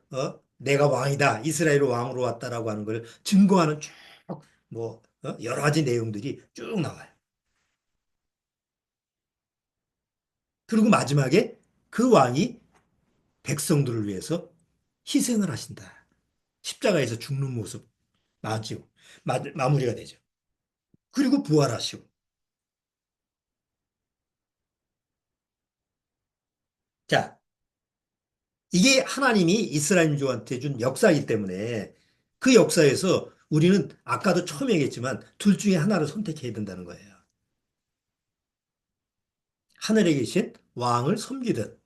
내가 왕이다, 이스라엘 왕으로 왔다라고 하는 걸 증거하는 쭉 여러 가지 내용들이 쭉 나와요. 그리고 마지막에 그 왕이 백성들을 위해서 희생을 하신다. 십자가에서 죽는 모습 마지고 마무리가 되죠. 그리고 부활하시고. 자, 이게 하나님이 이스라엘 민족한테 준 역사이기 때문에 그 역사에서 우리는 아까도 처음 얘기했지만 둘 중에 하나를 선택해야 된다는 거예요. 하늘에 계신 왕을 섬기든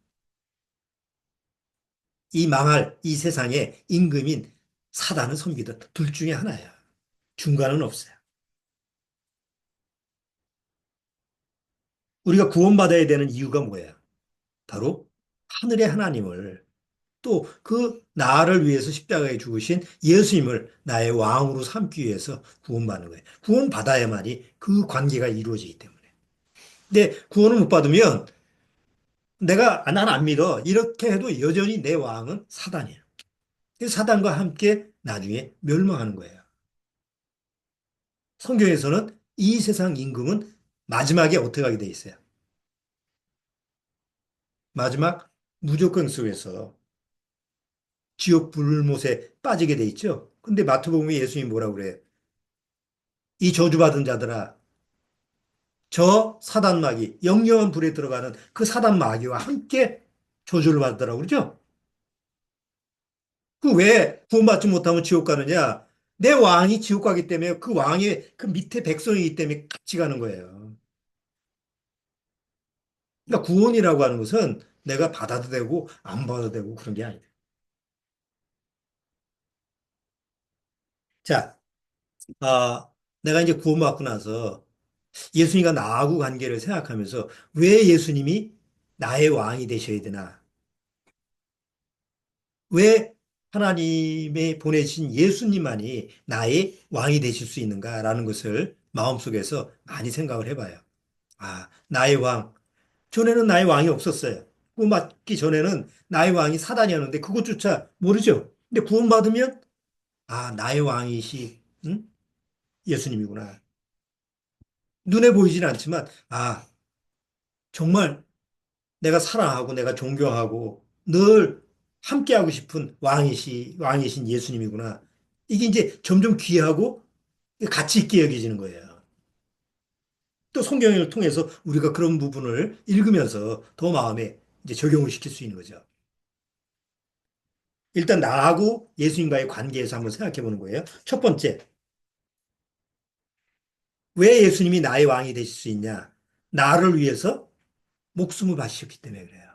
이 망할 이 세상의 임금인 사단을 섬기든 둘 중에 하나예요. 중간은 없어요. 우리가 구원받아야 되는 이유가 뭐예요? 바로 하늘의 하나님을 또 그 나를 위해서 십자가에 죽으신 예수님을 나의 왕으로 삼기 위해서 구원받는 거예요. 구원받아야만이 그 관계가 이루어지기 때문에. 근데 구원을 못 받으면 내가 난 안 믿어. 이렇게 해도 여전히 내 왕은 사단이에요. 그래서 사단과 함께 나중에 멸망하는 거예요. 성경에서는 이 세상 임금은 마지막에 어떻게 하게 돼 있어요? 마지막 무조건 속에서 지옥 불못에 빠지게 돼 있죠. 근데 마태복음에 예수님이 뭐라고 그래요? 이 저주받은 자들아, 저 사단마귀, 영영한 불에 들어가는 그 사단마귀와 함께 저주를 받더라고 그러죠? 그 왜 구원받지 못하면 지옥 가느냐? 내 왕이 지옥 가기 때문에 그 왕의 그 밑에 백성이기 때문에 같이 가는 거예요. 그러니까 구원이라고 하는 것은 내가 받아도 되고 안 받아도 되고 그런 게 아니다. 자, 아, 내가 이제 구원받고 나서 예수님과 나하고 관계를 생각하면서 왜 예수님이 나의 왕이 되셔야 되나? 왜 하나님의 보내신 예수님만이 나의 왕이 되실 수 있는가라는 것을 마음속에서 많이 생각을 해봐요. 아, 나의 왕. 전에는 나의 왕이 없었어요. 구원받기 전에는 나의 왕이 사단이었는데 그것조차 모르죠. 근데 구원받으면 아, 나의 왕이시 응? 예수님이구나. 눈에 보이진 않지만 아, 정말 내가 사랑하고 내가 존경하고 늘 함께하고 싶은 왕이신 예수님이구나. 이게 이제 점점 귀하고 가치 있게 여겨지는 거예요. 또 성경을 통해서 우리가 그런 부분을 읽으면서 더 마음에 이제 적용을 시킬 수 있는 거죠. 일단 나하고 예수님과의 관계에서 한번 생각해 보는 거예요. 첫 번째, 왜 예수님이 나의 왕이 되실 수 있냐? 나를 위해서 목숨을 바치셨기 때문에 그래요.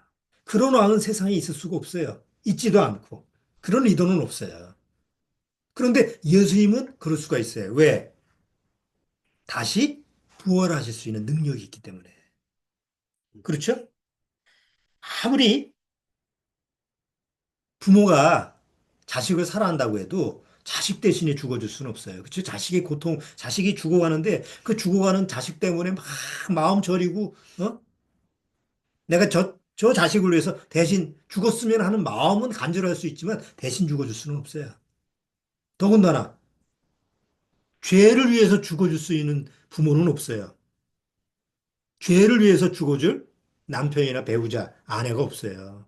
그런 왕은 세상에 있을 수가 없어요. 있지도 않고. 그런 리더는 없어요. 그런데 예수님은 그럴 수가 있어요. 왜? 다시 부활하실 수 있는 능력이 있기 때문에. 그렇죠? 아무리 부모가 자식을 사랑한다고 해도 자식 대신에 죽어줄 수는 없어요. 그렇죠? 자식의 고통, 자식이 죽어가는데 그 죽어가는 자식 때문에 막 마음 저리고, 어? 내가 저 자식을 위해서 대신 죽었으면 하는 마음은 간절할 수 있지만 대신 죽어줄 수는 없어요. 더군다나 죄를 위해서 죽어줄 수 있는 부모는 없어요. 죄를 위해서 죽어줄 남편이나 배우자, 아내가 없어요.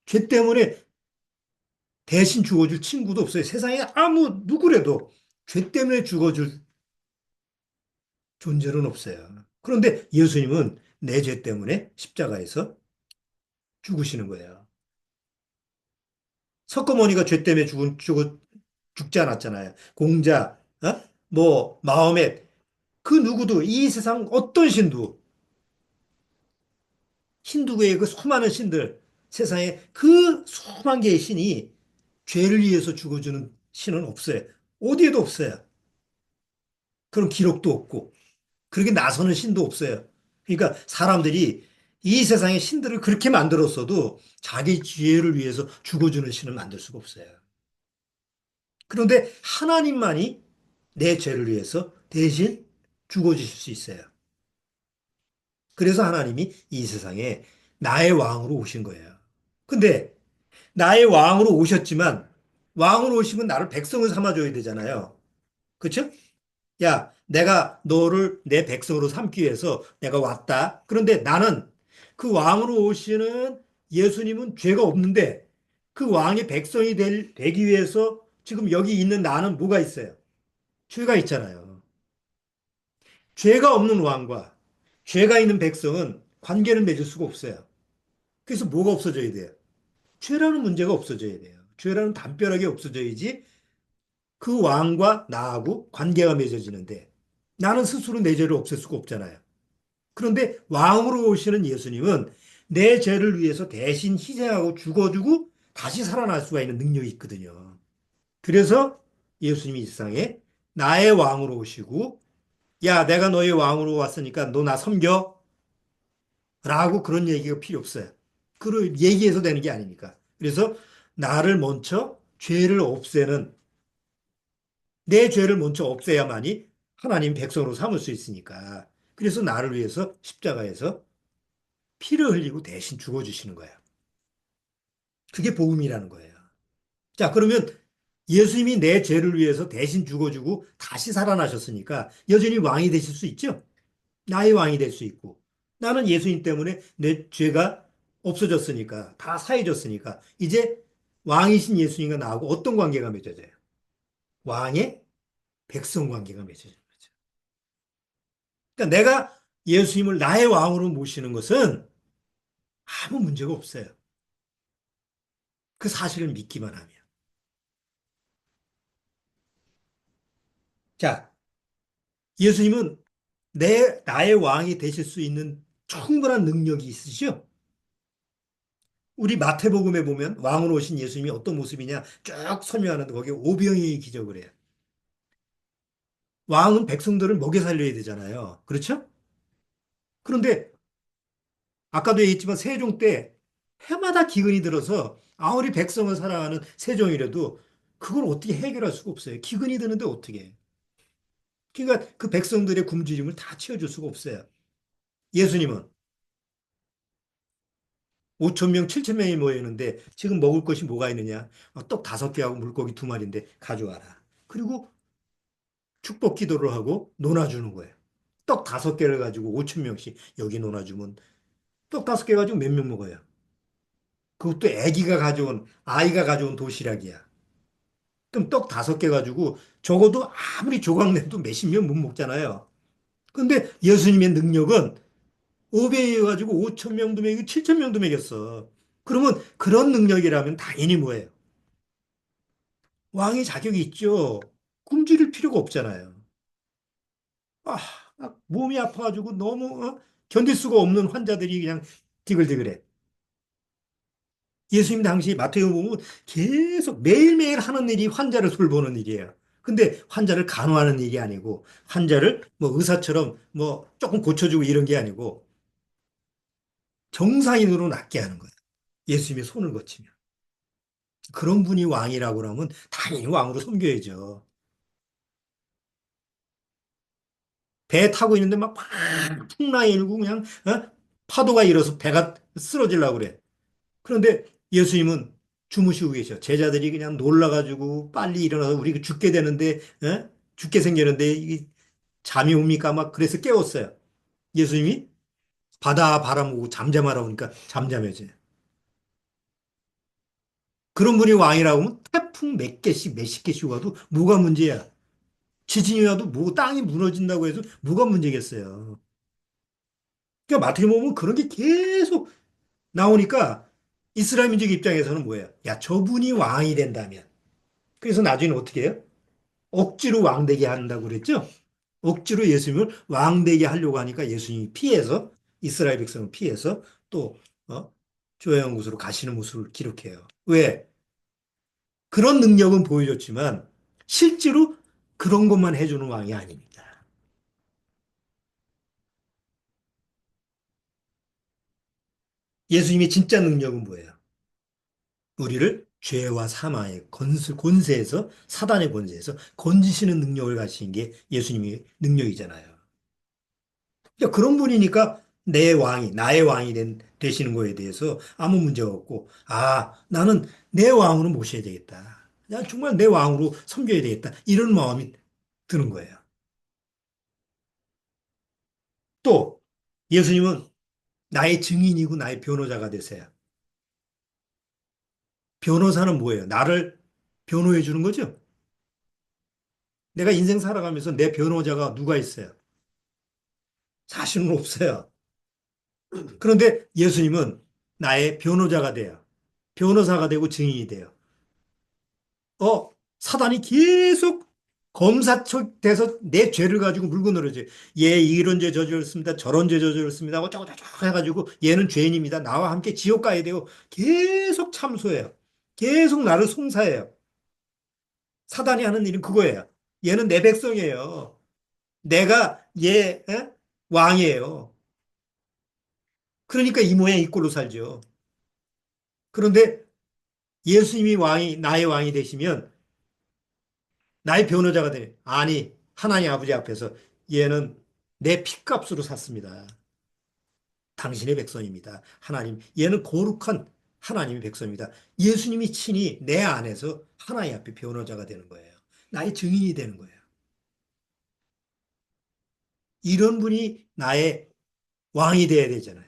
죄 때문에 대신 죽어줄 친구도 없어요. 세상에 아무 누구래도 죄 때문에 죽어줄 존재는 없어요. 그런데 예수님은 내 죄 때문에 십자가에서 죽으시는 거예요. 석가모니가 죄 때문에 죽지 않았잖아요. 공자, 어? 뭐, 마음에 그 누구도 이 세상 어떤 신도 힌두교의 그 수많은 신들 세상에 그 수만 개의 신이 죄를 위해서 죽어주는 신은 없어요. 어디에도 없어요. 그런 기록도 없고 그렇게 나서는 신도 없어요. 그러니까 사람들이 이 세상의 신들을 그렇게 만들었어도 자기 지혜를 위해서 죽어주는 신을 만들 수가 없어요. 그런데 하나님만이 내 죄를 위해서 대신 죽어주실 수 있어요. 그래서 하나님이 이 세상에 나의 왕으로 오신 거예요. 근데 나의 왕으로 오셨지만 왕으로 오시면 나를 백성을 삼아줘야 되잖아요. 그렇죠? 야, 내가 너를 내 백성으로 삼기 위해서 내가 왔다. 그런데 나는 그 왕으로 오시는 예수님은 죄가 없는데 그 왕의 백성이 되기 위해서 지금 여기 있는 나는 뭐가 있어요? 죄가 있잖아요. 죄가 없는 왕과 죄가 있는 백성은 관계를 맺을 수가 없어요. 그래서 뭐가 없어져야 돼요? 죄라는 문제가 없어져야 돼요. 죄라는 담벼락이 없어져야지 그 왕과 나하고 관계가 맺어지는데 나는 스스로 내 죄를 없앨 수가 없잖아요. 그런데 왕으로 오시는 예수님은 내 죄를 위해서 대신 희생하고 죽어주고 다시 살아날 수가 있는 능력이 있거든요. 그래서 예수님이 이 세상에 나의 왕으로 오시고 야, 내가 너의 왕으로 왔으니까 너 나 섬겨? 라고 그런 얘기가 필요 없어요. 그걸 얘기해서 되는 게 아니니까. 그래서 나를 먼저 죄를 없애는 내 죄를 먼저 없애야만이 하나님 백성으로 삼을 수 있으니까. 그래서 나를 위해서 십자가에서 피를 흘리고 대신 죽어주시는 거예요. 그게 복음이라는 거예요. 자, 그러면 예수님이 내 죄를 위해서 대신 죽어주고 다시 살아나셨으니까 여전히 왕이 되실 수 있죠? 나의 왕이 될 수 있고. 나는 예수님 때문에 내 죄가 없어졌으니까, 다 사해졌으니까, 이제 왕이신 예수님과 나하고 어떤 관계가 맺어져요? 왕의 백성 관계가 맺어지는 거죠. 그러니까 내가 예수님을 나의 왕으로 모시는 것은 아무 문제가 없어요. 그 사실을 믿기만 하면. 자, 예수님은 나의 왕이 되실 수 있는 충분한 능력이 있으시죠? 우리 마태복음에 보면 왕으로 오신 예수님이 어떤 모습이냐 쭉 설명하는데 거기에 오병이의 기적을 해요. 왕은 백성들을 먹여 살려야 되잖아요. 그렇죠? 그런데 아까도 얘기했지만 세종 때 해마다 기근이 들어서 아무리 백성을 사랑하는 세종이라도 그걸 어떻게 해결할 수가 없어요. 기근이 드는데 어떻게 해. 그러니까 그 백성들의 굶주림을 다 채워줄 수가 없어요. 예수님은 5천 명, 7천 명이 모여 있는데 지금 먹을 것이 뭐가 있느냐? 떡 5개하고 물고기 2마리인데 가져와라. 그리고 축복 기도를 하고 논아주는 거예요. 떡 5개를 가지고 5천 명씩 여기 논아주면 떡 5개 가지고 몇 명 먹어요? 그것도 아이가 가져온 도시락이야. 그럼 떡 5개 가지고 적어도 아무리 조각 내도 몇십 명 못 먹잖아요. 근데 예수님의 능력은 5배에 가지고 5천 명도 먹이고 7천 명도 먹였어. 그러면 그런 능력이라면 당연히 뭐예요? 왕의 자격이 있죠. 굶주릴 필요가 없잖아요. 아, 몸이 아파가지고 너무 견딜 수가 없는 환자들이 그냥 디글디글해. 예수님 당시 마태복음 보면 계속 매일매일 하는 일이 환자를 돌보는 일이에요. 근데 환자를 간호하는 일이 아니고 환자를 뭐 의사처럼 뭐 조금 고쳐주고 이런 게 아니고 정상인으로 낫게 하는 거예요. 예수님의 손을 거치면. 그런 분이 왕이라고 그러면 당연히 왕으로 섬겨야죠. 배 타고 있는데 막 풍랑이 일고 그냥 파도가 일어서 배가 쓰러지려고 그래. 그런데 예수님은 주무시고 계셔. 제자들이 그냥 놀라가지고 빨리 일어나서 우리 죽게 되는데, 죽게 생겼는데 이 잠이 옵니까? 막 그래서 깨웠어요. 예수님이 바다 바람 오고 잠잠하라 그러니까 잠잠해져요. 그런 분이 왕이라고 하면 태풍 몇 개씩 몇십 개씩 와도 뭐가 문제야? 지진이 와도 뭐 땅이 무너진다고 해서 뭐가 문제겠어요? 그러니까 마태복음 보면 그런 게 계속 나오니까 이스라엘 민족 입장에서는 뭐예요? 야, 저분이 왕이 된다면. 그래서 나중에는 어떻게 해요? 억지로 왕되게 한다고 그랬죠? 억지로 예수님을 왕되게 하려고 하니까 예수님이 피해서 이스라엘 백성을 피해서 또 조용한 곳으로 가시는 모습을 기록해요. 왜? 그런 능력은 보여줬지만 실제로 그런 것만 해주는 왕이 아닙니다. 예수님의 진짜 능력은 뭐예요? 우리를 죄와 사망의 권세에서 사단의 권세에서 건지시는 능력을 가지신 게 예수님의 능력이잖아요. 그러니까 그런 분이니까 나의 왕이 되시는 거에 대해서 아무 문제가 없고, 아, 나는 내 왕으로 모셔야 되겠다. 난 정말 내 왕으로 섬겨야 되겠다. 이런 마음이 드는 거예요. 또, 예수님은 나의 증인이고 나의 변호자가 되세요. 변호사는 뭐예요? 나를 변호해 주는 거죠? 내가 인생 살아가면서 내 변호자가 누가 있어요? 사실은 없어요. 그런데 예수님은 나의 변호자가 돼요. 변호사가 되고 증인이 돼요. 어? 사단이 계속 검사척 돼서 내 죄를 가지고 물고 늘어져. 얘 이런 죄 저질렀습니다. 저런 죄 저질렀습니다. 어쩌고저쩌고 해가지고 얘는 죄인입니다. 나와 함께 지옥 가야 돼요. 계속 참소해요. 계속 나를 송사해요. 사단이 하는 일은 그거예요. 얘는 내 백성이에요. 내가 얘 왕이에요. 그러니까 이 모양 이 꼴로 살죠. 그런데 예수님이 왕이 나의 왕이 되시면 나의 변호자가 되네. 아니 하나님 아버지 앞에서 얘는 내 피값으로 샀습니다. 당신의 백성입니다. 하나님 얘는 거룩한 하나님의 백성입니다. 예수님이 친히 내 안에서 하나님 앞에 변호자가 되는 거예요. 나의 증인이 되는 거예요. 이런 분이 나의 왕이 돼야 되잖아요.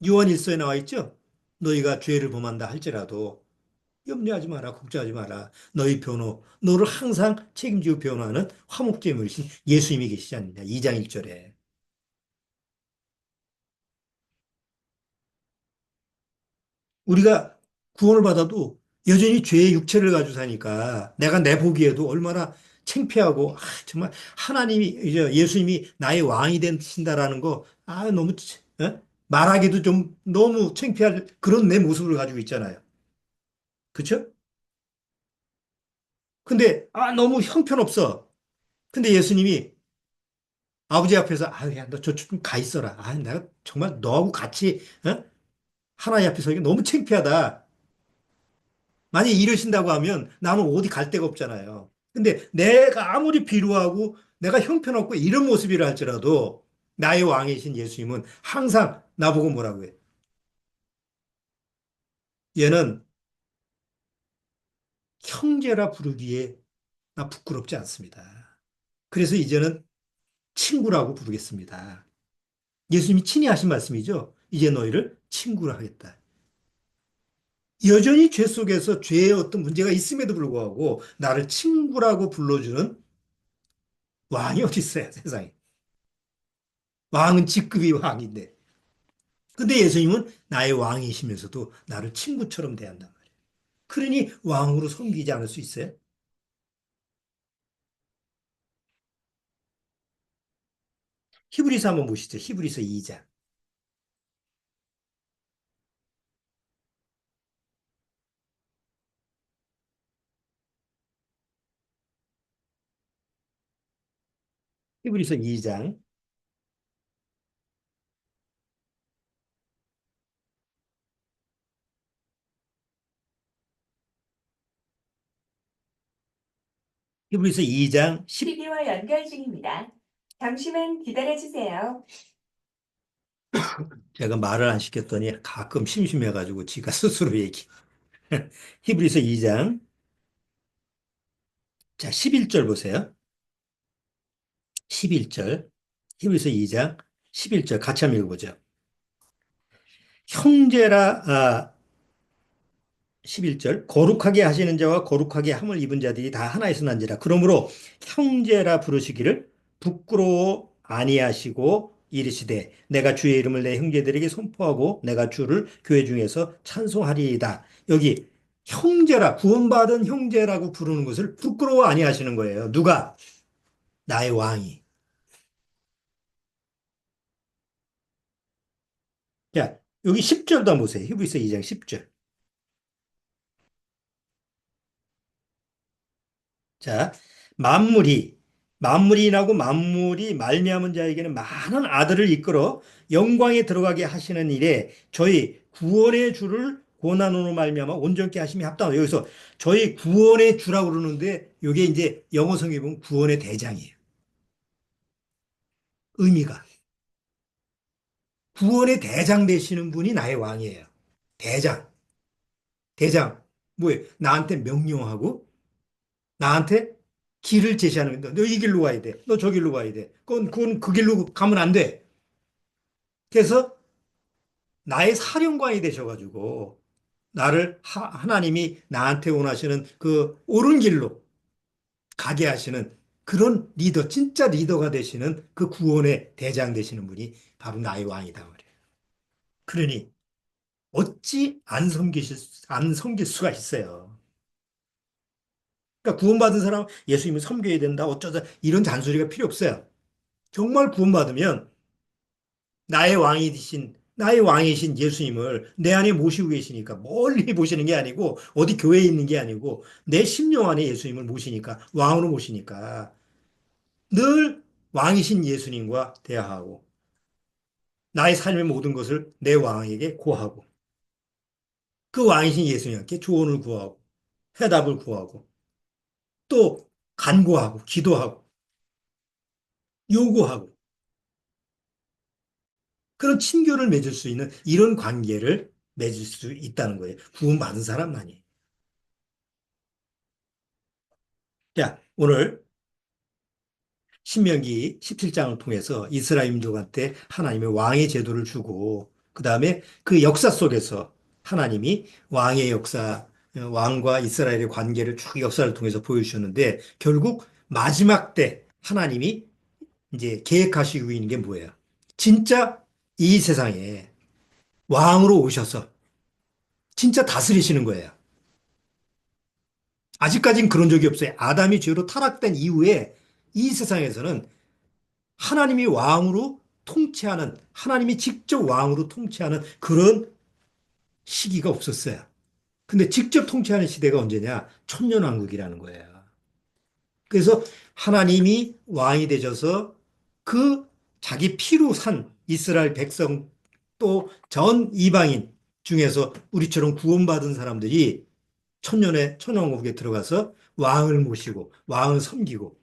요한일서에 나와 있죠? 너희가 죄를 범한다 할지라도 염려하지 마라, 걱정하지 마라. 너희 변호, 너를 항상 책임지고 변호하는 화목제물이신 예수님이 계시지 않느냐. 2장 1절에. 우리가 구원을 받아도 여전히 죄의 육체를 가지고 사니까 내가 내 보기에도 얼마나 창피하고, 정말 하나님이, 이제 예수님이 나의 왕이 되신다라는 거, 너무, 말하기도 좀 너무 창피할 그런 내 모습을 가지고 있잖아요. 그쵸? 근데, 너무 형편없어. 근데 예수님이 아버지 앞에서 야, 너 저쪽 좀 가 있어라. 내가 정말 너하고 같이 하나님 앞에 서기 너무 창피하다. 만약에 이러신다고 하면 나는 어디 갈 데가 없잖아요. 근데 내가 아무리 비루하고 내가 형편없고 이런 모습이라 할지라도 나의 왕이신 예수님은 항상 나보고 뭐라고 해. 얘는 형제라 부르기에 나 부끄럽지 않습니다. 그래서 이제는 친구라고 부르겠습니다. 예수님이 친히 하신 말씀이죠. 이제 너희를 친구라 하겠다. 여전히 죄 속에서 죄의 어떤 문제가 있음에도 불구하고 나를 친구라고 불러주는 왕이 어디 있어요, 세상에. 왕은 직급이 왕인데. 근데 예수님은 나의 왕이시면서도 나를 친구처럼 대한단 말이에요. 그러니 왕으로 섬기지 않을 수 있어요? 히브리서 한번 보시죠. 히브리서 2장. 히브리서 2장. 히브리서 2장 10. TV와 연결 중입니다. 잠시만 기다려주세요. 제가 말을 안 시켰더니 가끔 심심해가지고 지가 스스로 얘기. 히브리서 2장. 자, 11절 보세요. 11절. 히브리서 2장 11절 같이 한번 읽어보죠. 형제라 11절 거룩하게 하시는 자와 거룩하게 함을 입은 자들이 다 하나에서 난지라. 그러므로 형제라 부르시기를 부끄러워 아니하시고 이르시되 내가 주의 이름을 내 형제들에게 선포하고 내가 주를 교회 중에서 찬송하리이다. 여기 형제라 구원받은 형제라고 부르는 것을 부끄러워 아니하시는 거예요. 누가? 나의 왕이. 자, 여기 10절도 한번 보세요. 히브리서 2장 10절. 자, 만물이 만물이라고 만물이 말미암은 자에게는 많은 아들을 이끌어 영광에 들어가게 하시는 일에 저희 구원의 주를 고난으로 말미암아 온전케 하심이 합당하다. 여기서 저희 구원의 주라고 그러는데 이게 이제 영어 성경에 보면 구원의 대장이에요. 의미가 구원의 대장 되시는 분이 나의 왕이에요. 대장, 대장 뭐예요? 나한테 명령하고 나한테 길을 제시하는 거야. 너 이 길로 가야 돼. 너 저 길로 가야 돼. 그건 그 길로 가면 안 돼. 그래서 나의 사령관이 되셔가지고 나를 하나님이 나한테 원하시는 그 옳은 길로 가게 하시는 그런 리더, 진짜 리더가 되시는 그 구원의 대장 되시는 분이 바로 나의 왕이다 말이에요. 그러니 어찌 안 섬길 수가 있어요. 그러니까 구원받은 사람 예수님을 섬겨야 된다, 어쩌다 이런 잔소리가 필요 없어요. 정말 구원받으면 나의 왕이신 예수님을 내 안에 모시고 계시니까 멀리 모시는 게 아니고 어디 교회에 있는 게 아니고 내 심령 안에 예수님을 모시니까 왕으로 모시니까 늘 왕이신 예수님과 대화하고 나의 삶의 모든 것을 내 왕에게 고하고 그 왕이신 예수님께 조언을 구하고 해답을 구하고 또 간구하고 기도하고 요구하고 그런 친교를 맺을 수 있는 이런 관계를 맺을 수 있다는 거예요. 구원받은 사람만이. 자, 오늘 신명기 17장을 통해서 이스라엘 민족한테 하나님의 왕의 제도를 주고 그다음에 그 역사 속에서 하나님이 왕의 역사, 왕과 이스라엘의 관계를 쭉 역사를 통해서 보여주셨는데 결국 마지막 때 하나님이 이제 계획하시고 있는 게 뭐예요? 진짜 이 세상에 왕으로 오셔서 진짜 다스리시는 거예요. 아직까지는 그런 적이 없어요. 아담이 죄로 타락된 이후에 이 세상에서는 하나님이 왕으로 통치하는, 하나님이 직접 왕으로 통치하는 그런 시기가 없었어요. 근데 직접 통치하는 시대가 언제냐? 천년왕국이라는 거예요. 그래서 하나님이 왕이 되셔서 그 자기 피로 산 이스라엘 백성 또 전 이방인 중에서 우리처럼 구원받은 사람들이 천년왕국에 들어가서 왕을 모시고 왕을 섬기고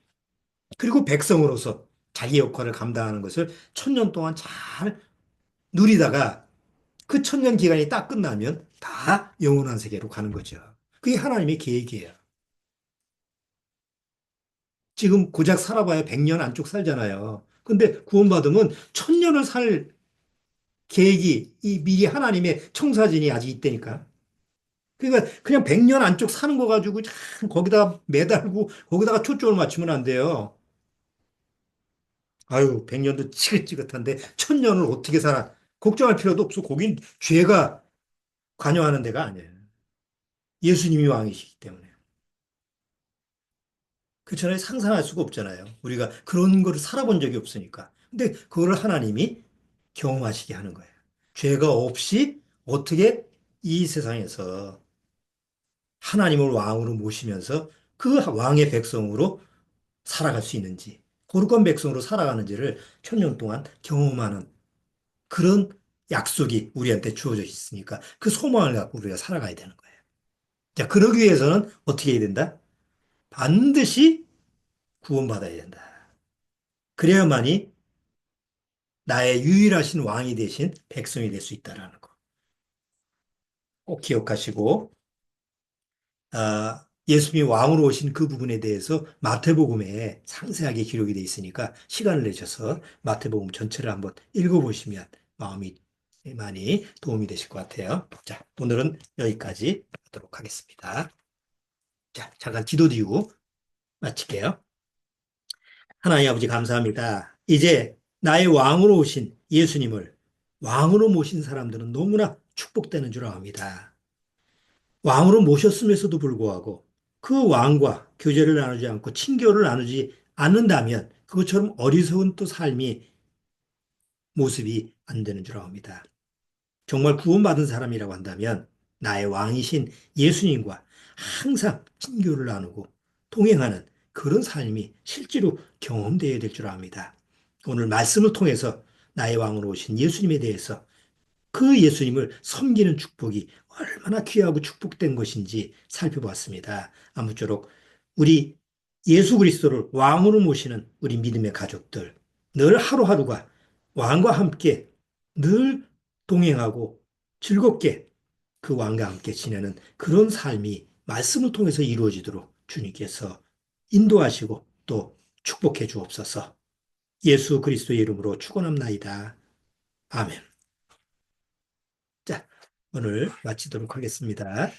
그리고 백성으로서 자기 역할을 감당하는 것을 천년 동안 잘 누리다가 그 천년 기간이 딱 끝나면 다 영원한 세계로 가는 거죠. 그게 하나님의 계획이에요. 지금 고작 살아봐야 100년 안쪽 살잖아요. 근데 구원받으면 천년을 살 계획이 이 미리 하나님의 청사진이 아직 있다니까. 그러니까 그냥 100년 안쪽 사는 거 가지고 참 거기다 매달고 거기다가 초점을 맞추면 안 돼요. 아유, 100년도 지긋지긋한데 천년을 어떻게 살아? 걱정할 필요도 없어. 거긴 죄가 관여하는 데가 아니에요. 예수님이 왕이시기 때문에. 그렇잖아요. 상상할 수가 없잖아요. 우리가 그런 거를 살아본 적이 없으니까. 근데 그거를 하나님이 경험하시게 하는 거예요. 죄가 없이 어떻게 이 세상에서 하나님을 왕으로 모시면서 그 왕의 백성으로 살아갈 수 있는지, 거룩한 백성으로 살아가는지를 천년 동안 경험하는 그런 약속이 우리한테 주어져 있으니까 그 소망을 갖고 우리가 살아가야 되는 거예요. 자, 그러기 위해서는 어떻게 해야 된다? 반드시 구원받아야 된다. 그래야만이 나의 유일하신 왕이 되신 백성이 될 수 있다라는 거. 꼭 기억하시고, 예수님이 왕으로 오신 그 부분에 대해서 마태복음에 상세하게 기록이 되어 있으니까 시간을 내셔서 마태복음 전체를 한번 읽어보시면 마음이 많이 도움이 되실 것 같아요. 자, 오늘은 여기까지 하도록 하겠습니다. 자, 잠깐 기도 드리고 마칠게요. 하나님 아버지 감사합니다. 이제 나의 왕으로 오신 예수님을 왕으로 모신 사람들은 너무나 축복되는 줄 압니다. 왕으로 모셨음에도 불구하고 그 왕과 교제를 나누지 않고 친교를 나누지 않는다면 그것처럼 어리석은 또 삶이 모습이 안 되는 줄 압니다. 정말 구원받은 사람이라고 한다면 나의 왕이신 예수님과 항상 친교를 나누고 동행하는 그런 삶이 실제로 경험되어야 될 줄 압니다. 오늘 말씀을 통해서 나의 왕으로 오신 예수님에 대해서 그 예수님을 섬기는 축복이 얼마나 귀하고 축복된 것인지 살펴봤습니다. 아무쪼록 우리 예수 그리스도를 왕으로 모시는 우리 믿음의 가족들, 늘 하루하루가 왕과 함께 늘 동행하고 즐겁게 그 왕과 함께 지내는 그런 삶이 말씀을 통해서 이루어지도록 주님께서 인도하시고 또 축복해 주옵소서. 예수 그리스도의 이름으로 축원합나이다. 아멘. 자, 오늘 마치도록 하겠습니다.